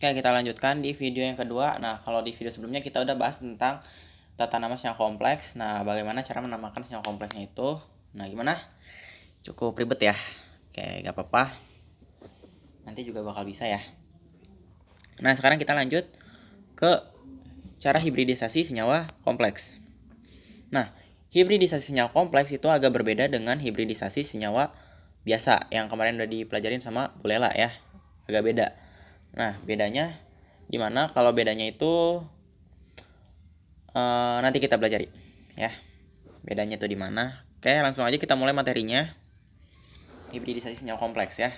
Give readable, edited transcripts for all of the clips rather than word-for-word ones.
Oke, kita lanjutkan di video yang kedua. Nah, kalau di video sebelumnya kita udah bahas tentang tata nama senyawa kompleks. Nah, bagaimana cara menamakan senyawa kompleksnya itu. Nah, gimana? Cukup ribet ya. Oke, gak apa-apa. Nanti juga bakal bisa ya. Nah, sekarang kita lanjut ke cara hibridisasi senyawa kompleks. Nah, hibridisasi senyawa kompleks itu agak berbeda dengan hibridisasi senyawa biasa yang kemarin udah dipelajarin sama Bu Lela ya. Agak beda. Nah, bedanya gimana? Kalau bedanya itu nanti kita pelajari ya. Bedanya itu di mana? Oke, langsung aja kita mulai materinya. Hibridisasi senyawa kompleks ya.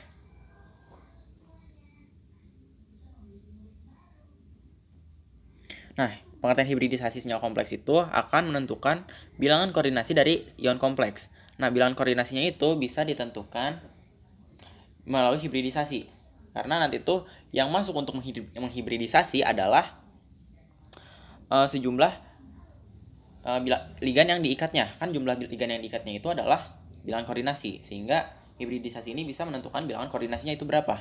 Nah, pengertian hibridisasi senyawa kompleks itu akan menentukan bilangan koordinasi dari ion kompleks. Nah, bilangan koordinasinya itu bisa ditentukan melalui hibridisasi. Karena nanti tuh yang masuk untuk menghibridisasi adalah sejumlah ligan yang diikatnya. Kan jumlah ligan yang diikatnya itu adalah bilangan koordinasi. Sehingga hibridisasi ini bisa menentukan bilangan koordinasinya itu berapa.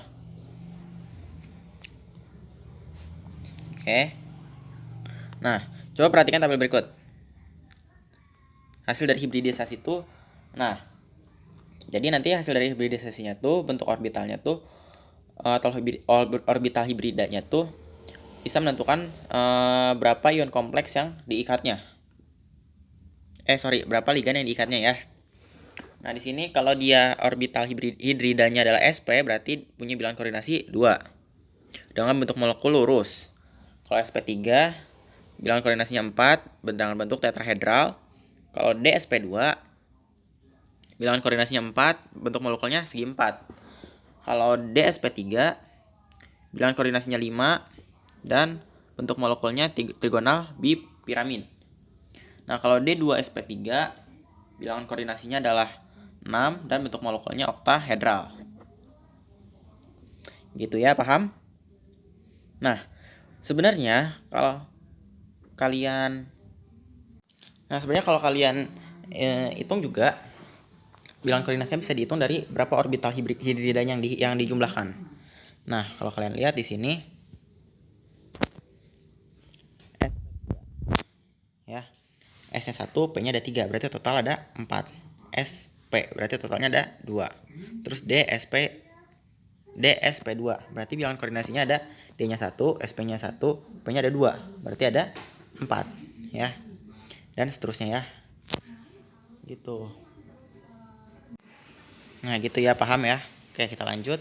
Oke. Nah, coba perhatikan tabel berikut. Hasil dari hibridisasi itu, nah, jadi nanti hasil dari hibridisasinya tuh bentuk orbitalnya tuh atau orbital hibridanya tuh bisa menentukan berapa ion kompleks yang diikatnya. Berapa ligan yang diikatnya ya. Nah, di sini kalau dia orbital hibridanya adalah sp, berarti punya bilangan koordinasi 2 dengan bentuk molekul lurus. Kalau sp3 bilangan koordinasinya 4 dengan bentuk tetrahedral. Kalau dsp2 bilangan koordinasinya 4, bentuk molekulnya segi 4. Kalau dsp3 bilangan koordinasinya 5 dan bentuk molekulnya trigonal bipiramid. Nah, kalau D2sp3 bilangan koordinasinya adalah 6 dan bentuk molekulnya oktahedral. Gitu ya, paham? Nah, sebenarnya kalau kalian hitung juga bilangan koordinasinya bisa dihitung dari berapa orbital hibridanya yang dijumlahkan. Nah, kalau kalian lihat di sini ya, S-nya 1, P-nya ada 3, berarti total ada 4. SP berarti totalnya ada 2. Terus DSP2 berarti bilangan koordinasinya ada D-nya 1, SP-nya 1, P-nya ada 2, berarti ada 4 ya. Dan seterusnya ya. Gitu. Nah, gitu ya, paham ya. Oke, kita lanjut.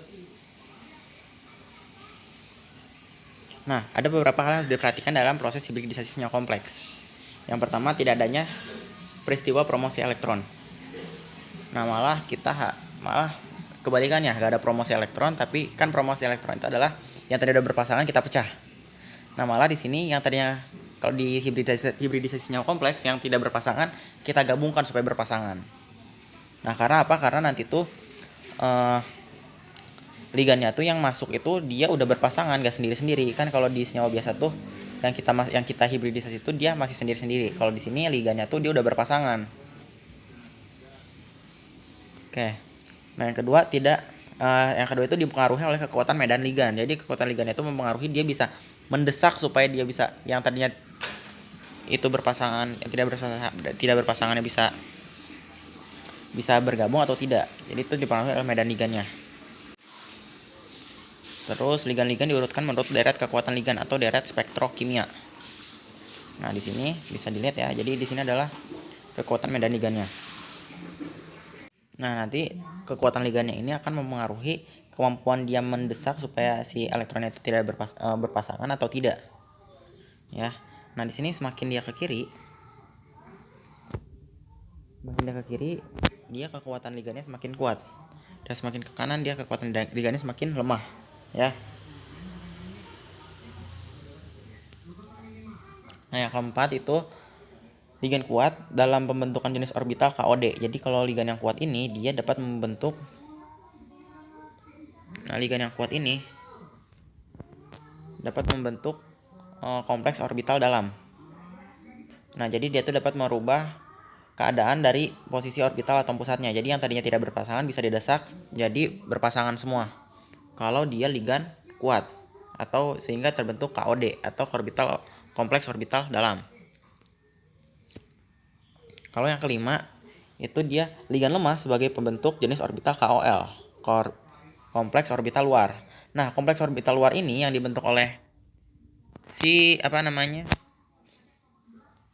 Nah, ada beberapa hal yang harus diperhatikan dalam proses hibridisasi senyawa kompleks. Yang pertama, tidak adanya peristiwa promosi elektron. Nah, malah kebalikannya, gak ada promosi elektron, tapi kan promosi elektron itu adalah yang tadi udah berpasangan kita pecah. Nah, malah di sini yang tadinya kalau di hibridisasi senyawa kompleks yang tidak berpasangan kita gabungkan supaya berpasangan. Nah, karena apa? Karena nanti tuh ligannya tuh yang masuk itu dia udah berpasangan, gak sendiri-sendiri. Kan kalau di senyawa biasa tuh yang kita hibridisasi itu dia masih sendiri-sendiri. Kalau di sini ligannya tuh dia udah berpasangan. Oke. Nah, yang kedua itu dipengaruhi oleh kekuatan medan ligan. Jadi kekuatan ligan itu mempengaruhi dia bisa mendesak supaya dia bisa yang tadinya itu berpasangan, yang tidak berpasangannya bisa bergabung atau tidak. Jadi itu dipengaruhi oleh medan ligannya. Terus ligan-ligan diurutkan menurut deret kekuatan ligan atau deret spektrokimia. Nah, di sini bisa dilihat ya. Jadi di sini adalah kekuatan medan ligannya. Nah, nanti kekuatan ligannya ini akan mempengaruhi kemampuan dia mendesak supaya si elektronnya itu tidak berpasangan atau tidak. Ya. Nah, di sini semakin dia ke kiri, dia kekuatan ligannya semakin kuat. Dan semakin ke kanan dia kekuatan ligannya semakin lemah, ya. Nah, yang keempat itu ligan kuat dalam pembentukan jenis orbital KOD. Jadi kalau ligan yang kuat ini dia dapat membentuk kompleks orbital dalam. Nah, jadi dia tuh dapat merubah keadaan dari posisi orbital atom pusatnya. Jadi yang tadinya tidak berpasangan bisa didesak jadi berpasangan semua kalau dia ligan kuat. atau sehingga terbentuk KOD atau kompleks orbital dalam. Kalau yang kelima itu dia ligan lemah sebagai pembentuk jenis orbital KOL, kompleks orbital luar. Nah, kompleks orbital luar ini yang dibentuk oleh si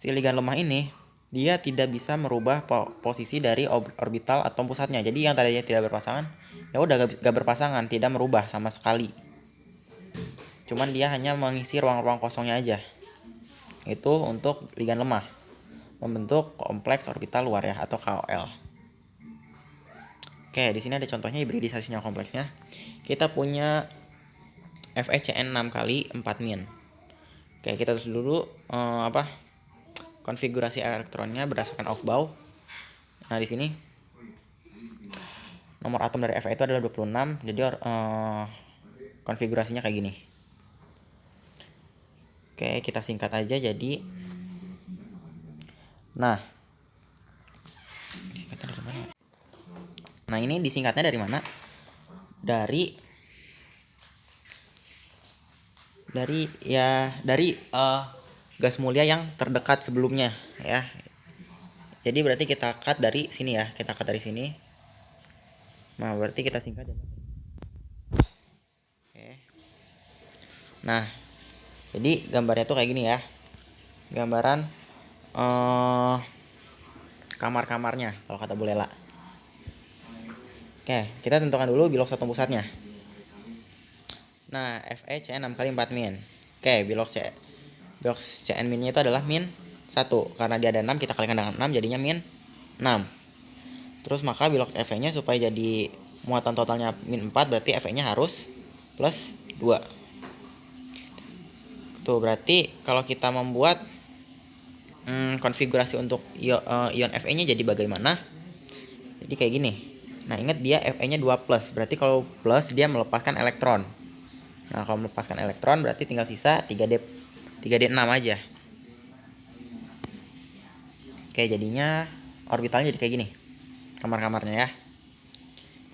ligan lemah ini, dia tidak bisa merubah posisi dari orbital atom pusatnya. Jadi yang tadinya tidak berpasangan, ya udah gak berpasangan, tidak merubah sama sekali. Cuman dia hanya mengisi ruang-ruang kosongnya aja. Itu untuk ligan lemah, membentuk kompleks orbital luar ya atau KOL. Oke, di sini ada contohnya hibridisasinya kompleksnya. Kita punya FeCN 6 kali 4 min. Oke, kita tulis dulu konfigurasi elektronnya berdasarkan Aufbau. Nah, di sini nomor atom dari Fe itu adalah 26. Jadi konfigurasinya kayak gini. Oke, kita singkat aja jadi. Nah, disingkatnya dari mana? Nah, ini disingkatnya dari mana? Dari gas mulia yang terdekat sebelumnya ya. Jadi berarti kita cut dari sini ya. Kita cut dari sini. Nah, berarti kita singkat dari. Oke. Nah, jadi gambarnya tuh kayak gini ya. Gambaran kamar-kamarnya kalau kata Bu Lela. Oke, kita tentukan dulu bilok atom pusatnya. Nah, FeCN 6 kali 4 min. Oke, bilok Cn minnya itu adalah min 1. Karena dia ada 6, kita kalikan dengan 6 jadinya min 6. Terus maka bilok Fe-nya supaya jadi muatan totalnya min 4, berarti Fe-nya harus plus 2. Tuh, berarti kalau kita membuat konfigurasi untuk ion Fe-nya jadi bagaimana? Jadi kayak gini. Nah, ingat dia Fe-nya 2+. Berarti kalau plus dia melepaskan elektron. Nah, kalau melepaskan elektron berarti tinggal sisa 3D6 aja. Oke, jadinya orbitalnya jadi kayak gini. Kamar-kamarnya ya.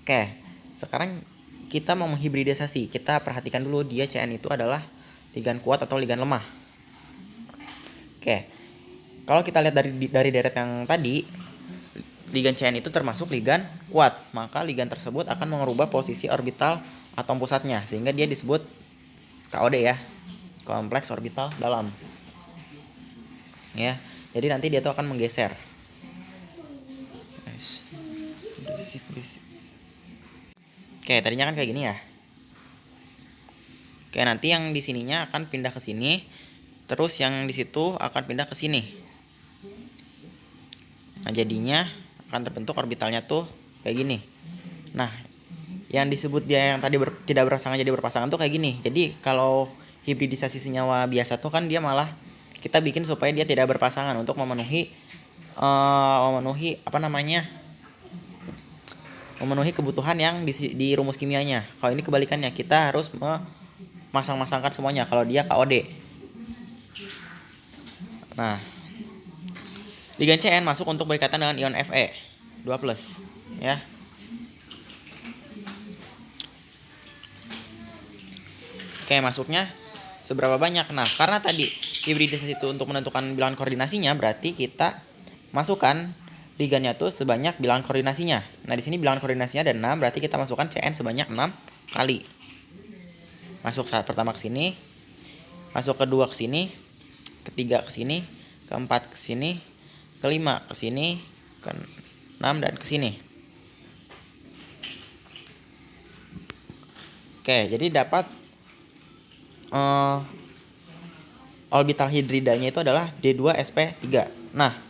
Oke, sekarang kita mau menghibridisasi. Kita perhatikan dulu dia Cn itu adalah ligan kuat atau ligan lemah. Oke. Kalau kita lihat dari deret yang tadi, ligan Cn itu termasuk ligan kuat, maka ligan tersebut akan mengubah posisi orbital atom pusatnya sehingga dia disebut KOD ya, kompleks orbital dalam. Ya, jadi nanti dia tuh akan menggeser. Oke, tadinya kan kayak gini ya. Oke, nanti yang di sininya akan pindah ke sini, terus yang di situ akan pindah ke sini. Nah, jadinya akan terbentuk orbitalnya tuh kayak gini. Nah, yang disebut dia yang tadi tidak berpasangan jadi berpasangan tuh kayak gini. Jadi kalau hibridisasi senyawa biasa tuh kan dia malah kita bikin supaya dia tidak berpasangan untuk memenuhi memenuhi kebutuhan yang di rumus kimianya. Kalau ini kebalikannya, kita harus memasang-masangkan semuanya kalau dia KOD. Nah, ligan Cn masuk untuk berkaitan dengan ion Fe 2+ ya. Oke, masuknya seberapa banyak? Nah, karena tadi hibridisasi itu untuk menentukan bilangan koordinasinya, berarti kita masukkan ligannya tuh sebanyak bilangan koordinasinya. Nah, di sini bilangan koordinasinya ada 6, berarti kita masukkan Cn sebanyak 6 kali. Masuk saat pertama ke sini, masuk kedua ke sini, ketiga ke sini, keempat ke sini, kelima ke sini, ke-6 dan ke sini. Oke, jadi dapat orbital hidridanya itu adalah D2sp3. Nah,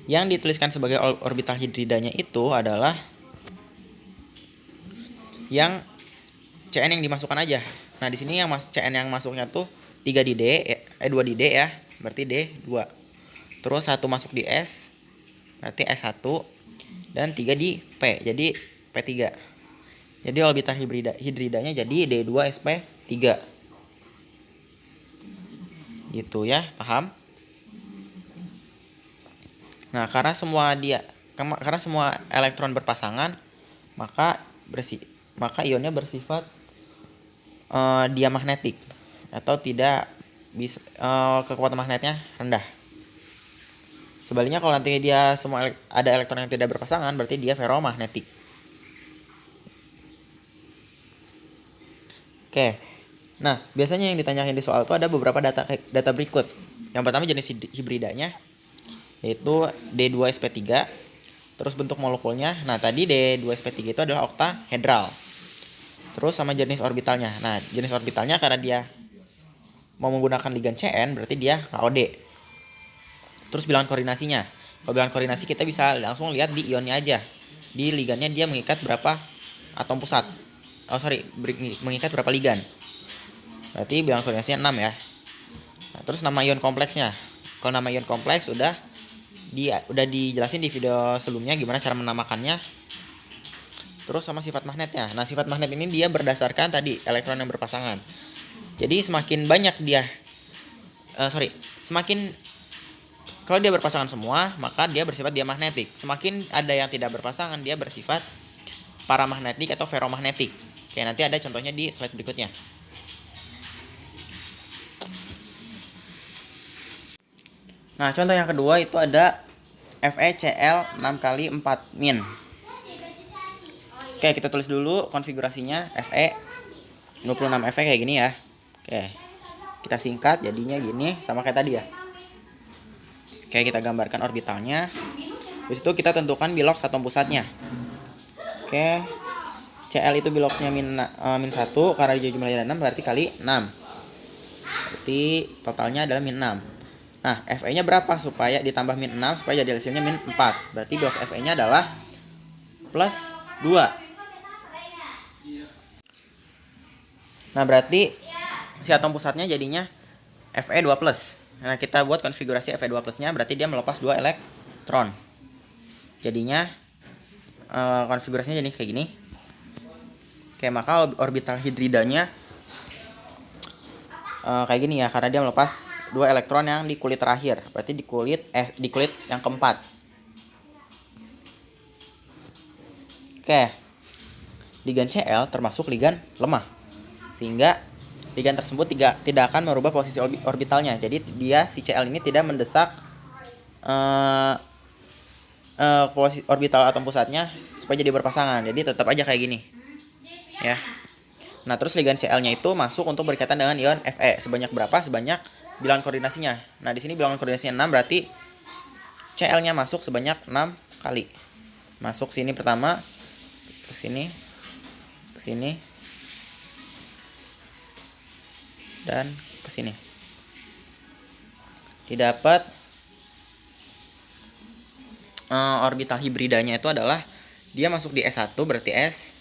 yang dituliskan sebagai orbital hidridanya itu adalah yang Cn yang dimasukkan aja. Nah, di sini yang Cn yang masuknya tuh 3 di D, 2 di D ya, berarti D2. Terus 1 masuk di S, berarti S1, dan 3 di P, jadi P3. Jadi orbital hidridanya jadi D2sp3. Gitu ya, paham? Nah, karena semua elektron berpasangan, maka ionnya bersifat diamagnetik atau tidak bisa kekuatan magnetnya rendah. Sebaliknya kalau nanti dia semua ada elektron yang tidak berpasangan, berarti dia ferromagnetik. Oke. Nah, biasanya yang ditanyakan di soal itu ada beberapa data berikut. Yang pertama jenis hibridanya, yaitu D2sp3. Terus bentuk molekulnya. Nah, tadi D2sp3 itu adalah oktahedral. Terus sama jenis orbitalnya. Nah, jenis orbitalnya karena dia mau menggunakan ligan Cn, berarti dia KOD. Terus bilangan koordinasinya. Kalau bilangan koordinasi kita bisa langsung lihat di ionnya aja. Di ligannya dia mengikat berapa atom pusat. Mengikat berapa ligan. Berarti bilangan koordinasinya 6 ya. Nah, terus nama ion kompleksnya. Kalau nama ion kompleks udah dijelasin di video sebelumnya gimana cara menamakannya. Terus sama sifat magnetnya. Nah, sifat magnet ini dia berdasarkan tadi elektron yang berpasangan. Jadi semakin banyak dia kalau dia berpasangan semua, maka dia bersifat diamagnetik. Semakin ada yang tidak berpasangan, dia bersifat paramagnetik atau ferromagnetik. Oke, nanti ada contohnya di slide berikutnya. Nah, contoh yang kedua itu ada FeCl 6 x 4 min. Oke, kita tulis dulu konfigurasinya. Fe 26 Fe kayak gini ya. Oke, kita singkat jadinya gini, sama kayak tadi ya. Oke, kita gambarkan orbitalnya. Habis itu kita tentukan bilox atom pusatnya. Oke, Cl itu biloxnya min 1, karena jumlahnya ada 6 berarti kali 6. Berarti totalnya adalah min 6. Nah, Fe-nya berapa supaya ditambah min 6 supaya jadi hasilnya min 4. Berarti bilox Fe-nya adalah plus 2. Nah, berarti si atom pusatnya jadinya Fe2+. Nah, kita buat konfigurasi Fe2 plusnya, berarti dia melepas 2 elektron. Jadinya konfigurasinya jadi kayak gini. Oke, maka orbital hidridanya kayak gini ya, karena dia melepas 2 elektron yang di kulit terakhir. Berarti di kulit yang keempat. Oke. Ligan Cl termasuk ligan lemah. Sehingga ligan tersebut tidak akan merubah posisi orbitalnya. Jadi si Cl ini tidak mendesak posisi orbital atom pusatnya supaya jadi berpasangan. Jadi tetap aja kayak gini. Ya. Nah, terus ligan Cl-nya itu masuk untuk berkaitan dengan ion Fe. Sebanyak berapa? Sebanyak bilangan koordinasinya. Nah, di sini bilangan koordinasinya 6, berarti Cl-nya masuk sebanyak 6 kali. Masuk sini pertama, ke sini, dan ke sini. Didapat orbital hibridanya itu adalah dia masuk di S1 berarti S,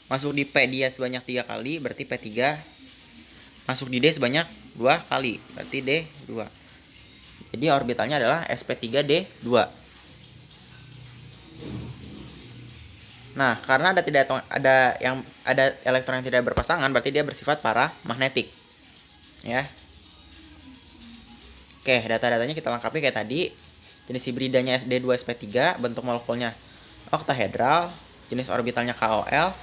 masuk di P dia sebanyak 3 kali berarti P3, masuk di D sebanyak 2 kali berarti D2. Jadi orbitalnya adalah sp3d2. Nah, karena ada elektron yang tidak berpasangan, berarti dia bersifat paramagnetik. Ya. Oke, data-datanya kita lengkapi kayak tadi. Jenis hibridanya SD2sp3, bentuk molekulnya oktahedral, jenis orbitalnya KOL,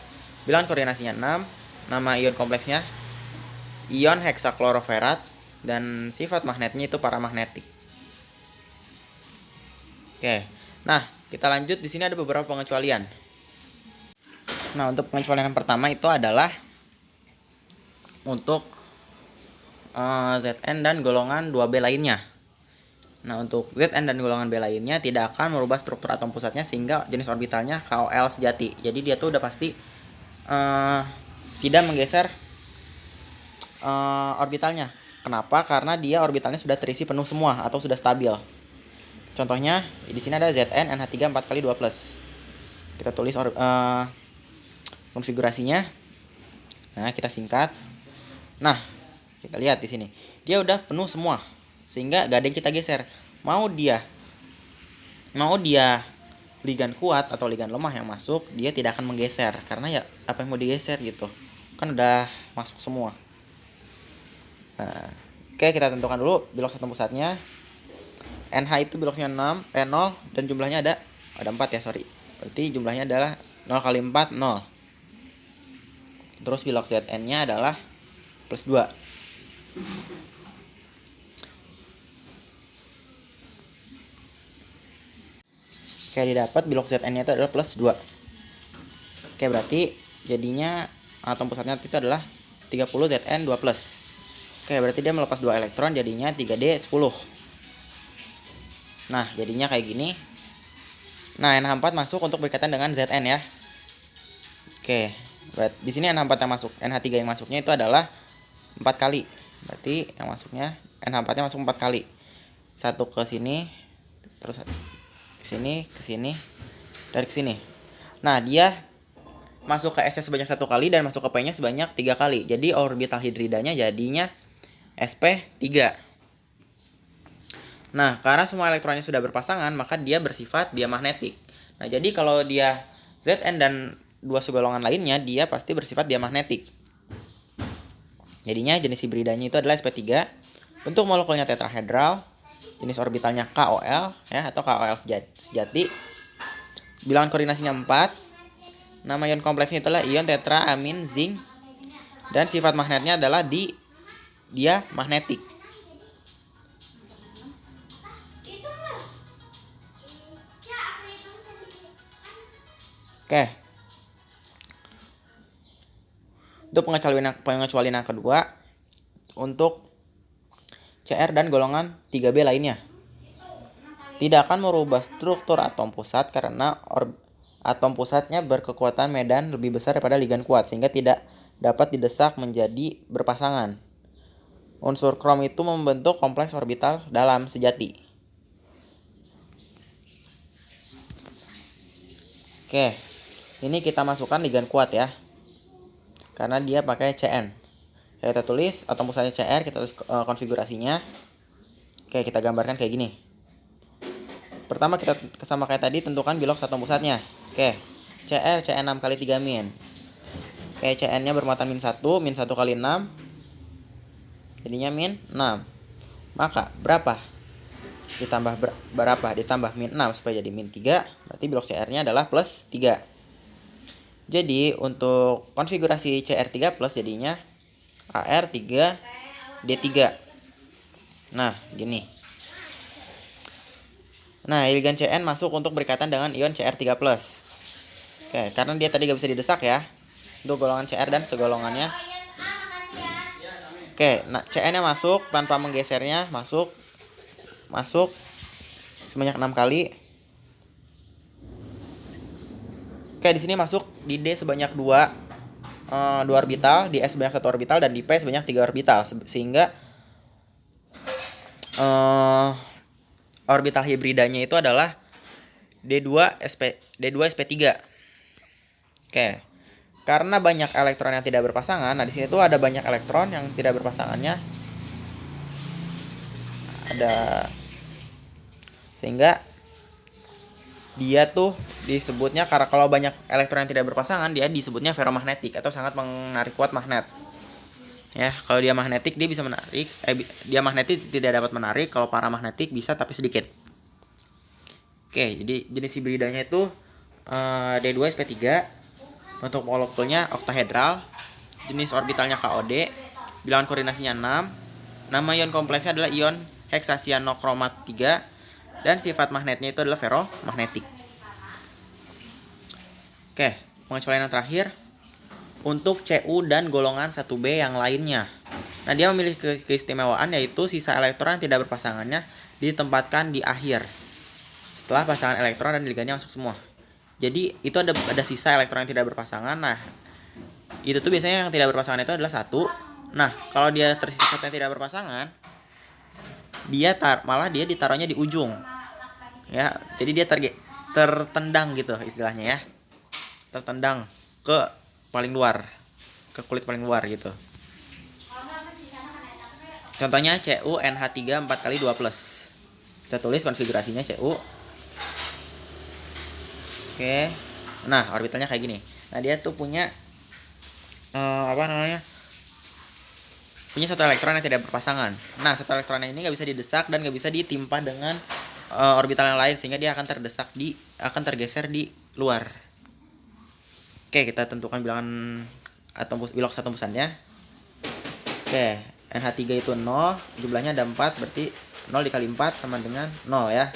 bilangan koordinasinya 6, nama ion kompleksnya ion heksakloroferat, dan sifat magnetnya itu paramagnetik. Oke. Nah, kita lanjut. Di sini ada beberapa pengecualian. Nah, untuk pengecualian yang pertama itu adalah untuk Zn dan golongan 2B lainnya. Nah, untuk Zn dan golongan B lainnya tidak akan merubah struktur atom pusatnya sehingga jenis orbitalnya KOL sejati. Jadi dia tuh udah pasti tidak menggeser orbitalnya. Kenapa? Karena dia orbitalnya sudah terisi penuh semua atau sudah stabil. Contohnya di sini ada Zn NH3 4x2+. Kita tulis konfigurasinya. Nah, kita singkat. Nah, kita lihat di sini. Dia udah penuh semua. Sehingga gak ada yang kita geser. Mau dia ligan kuat atau ligan lemah yang masuk, dia tidak akan menggeser karena ya apa yang mau digeser gitu. Kan udah masuk semua. Nah, oke, kita tentukan dulu bilox atom pusatnya. NH itu beloknya 0 dan jumlahnya ada 4 ya, sorry. Berarti jumlahnya adalah 0 kali 4 0. Terus bilok ZN-nya adalah plus 2. Oke, didapat bilok ZN-nya itu adalah plus 2. Oke, berarti jadinya atom pusatnya itu adalah 30 ZN 2+. Oke, berarti dia melepas 2 elektron, jadinya 3D 10. Nah, jadinya kayak gini. Nah, NH4 masuk untuk berkaitan dengan ZN ya. Oke, berarti di sini NH4 yang masuk, NH3 yang masuknya itu adalah 4 kali. Berarti yang masuknya NH4-nya masuk 4 kali. Satu ke sini, terus ke sini, dan ke sini. Nah, dia masuk ke S-nya sebanyak 1 kali dan masuk ke P-nya sebanyak 3 kali. Jadi orbital hidridanya jadinya sp3. Nah, karena semua elektronnya sudah berpasangan, maka dia bersifat diamagnetik. Nah, jadi kalau dia Zn dan dua segolongan lainnya, dia pasti bersifat diamagnetik. Jadinya jenis hibridanya itu adalah sp3. Bentuk molekulnya tetrahedral, jenis orbitalnya KOL ya, atau KOL sejati. Bilangan koordinasinya 4. Nama ion kompleksnya itulah ion tetraamin zinc, dan sifat magnetnya adalah diamagnetik. Oke. Untuk pengecualian yang kedua, untuk Cr dan golongan 3B lainnya, tidak akan merubah struktur atom pusat karena atom pusatnya berkekuatan medan lebih besar daripada ligan kuat, sehingga tidak dapat didesak menjadi berpasangan. Unsur krom itu membentuk kompleks orbital dalam sejati. Oke, ini kita masukkan ligan kuat ya, karena dia pakai Cn. Kita tulis atom pusatnya Cr, kita tulis konfigurasinya. Oke, kita gambarkan kayak gini. Pertama kita sama kayak tadi, tentukan bilok atom pusatnya. Oke, Cr Cn6 kali 3 min. Oke, Cn-nya bermuatan min 1 kali 6. Jadinya min 6. Maka berapa? Ditambah berapa? Ditambah min 6 supaya jadi min 3. Berarti bilok Cr-nya adalah plus 3. Jadi untuk konfigurasi Cr3 plus jadinya Ar3D3. Nah, gini. Nah, ligan Cn masuk untuk berkaitan dengan ion Cr3+. Oke, karena dia tadi gak bisa didesak ya, untuk golongan Cr dan segolongannya. Oke, nah Cn-nya masuk tanpa menggesernya, masuk sebanyak 6 kali. Oke, di sini masuk di D sebanyak 2 orbital, di S sebanyak 1 orbital, dan di P sebanyak 3 orbital, sehingga orbital hibridanya itu adalah D2sp3. Oke. Karena banyak elektron yang tidak berpasangan, nah di sini tuh ada banyak elektron yang tidak berpasangannya. Sehingga dia tuh disebutnya, karena kalau banyak elektron yang tidak berpasangan, dia disebutnya ferromagnetik atau sangat menarik kuat magnet. Ya, kalau dia magnetik dia bisa menarik, dia magnetik tidak dapat menarik, kalau paramagnetik bisa tapi sedikit. Oke, jadi jenis hibridanya itu D2sp3, bentuk molekulnya oktahedral, jenis orbitalnya KOD, bilangan koordinasinya 6, nama ion kompleksnya adalah ion heksasianokromat 3, dan sifat magnetnya itu adalah ferromagnetik. Oke, pengecualian yang terakhir untuk Cu dan golongan 1B yang lainnya. Nah, dia memiliki keistimewaan yaitu sisa elektron yang tidak berpasangannya ditempatkan di akhir setelah pasangan elektron dan ligannya masuk semua. Jadi itu ada sisa elektron yang tidak berpasangan. Nah, itu tuh biasanya yang tidak berpasangan itu adalah 1. Nah, kalau dia tersisa satu yang tidak berpasangan, malah dia ditaruhnya di ujung. Ya, jadi dia tertendang gitu istilahnya ya. Tertendang ke paling luar, ke kulit paling luar gitu. Contohnya CuNH3 4 kali 2+. Kita tulis konfigurasinya Cu. Oke. Nah, orbitalnya kayak gini. Nah, dia tuh punya punya satu elektron yang tidak berpasangan. Nah, satu elektron ini nggak bisa didesak dan nggak bisa ditimpa dengan orbital yang lain sehingga dia akan tergeser di luar. Oke, kita tentukan bilangan bilok satu tembusannya. Oke, NH3 itu 0, jumlahnya ada 4, berarti 0 dikali 4 sama dengan 0 ya.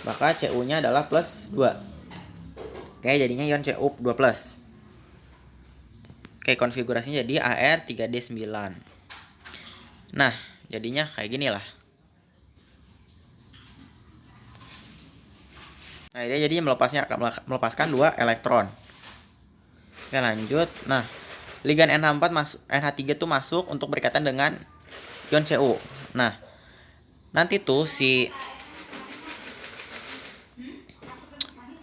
Maka Cu-nya adalah plus 2. Oke, jadinya ion Cu2+. Oke, konfigurasinya jadi Ar3D9. Nah, jadinya kayak gini lah. Nah, dia jadi melepaskan 2 elektron. Oke, lanjut. Nah, ligan NH3 tuh masuk untuk berkaitan dengan ion Cu. Nah, nanti tuh si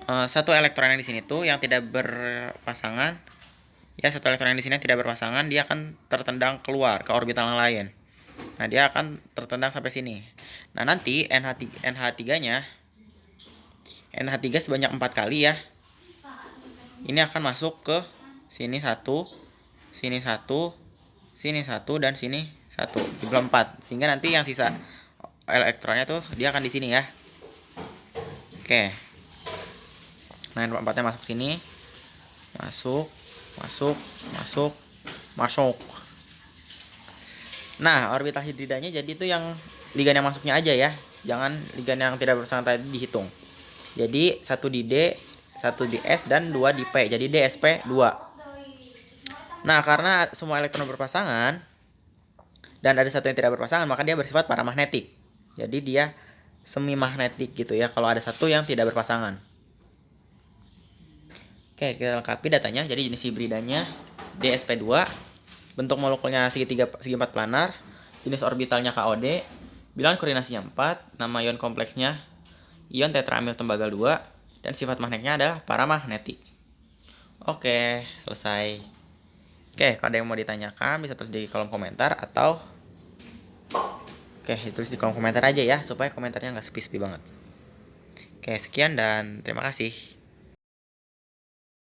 satu elektron yang di sini tuh yang tidak berpasangan, ya satu elektron yang di sini tidak berpasangan, dia akan tertendang keluar ke orbital yang lain. Nah, dia akan tertendang sampai sini. Nah, nanti NH3-nya sebanyak 4 kali ya. Ini akan masuk ke sini 1, sini 1, sini 1, dan sini 1, jumlah 4. Sehingga nanti yang sisa elektronnya tuh dia akan di sini ya. Oke. Nah, 4-nya masuk sini. Masuk. Nah, orbital hidridanya jadi itu yang ligan yang masuknya aja ya. Jangan ligan yang tidak berpasangan tadi dihitung. Jadi 1 di D, 1 di S, dan 2 di P. Jadi DSP2. Nah, karena semua elektron berpasangan dan ada satu yang tidak berpasangan, maka dia bersifat paramagnetik. Jadi dia semi magnetik gitu ya kalau ada satu yang tidak berpasangan. Oke, kita lengkapi datanya. Jadi jenis hibridanya DSP2, bentuk molekulnya segi 4 planar, jenis orbitalnya KOD, bilangan koordinasinya 4, nama ion kompleksnya ion tetraamil tembaga 2, dan sifat magnetnya adalah paramagnetik. Oke, selesai. Oke, kalau ada yang mau ditanyakan bisa tulis di kolom komentar atau tulis di kolom komentar aja ya supaya komentarnya nggak sepi-sepi banget. Oke, sekian dan terima kasih.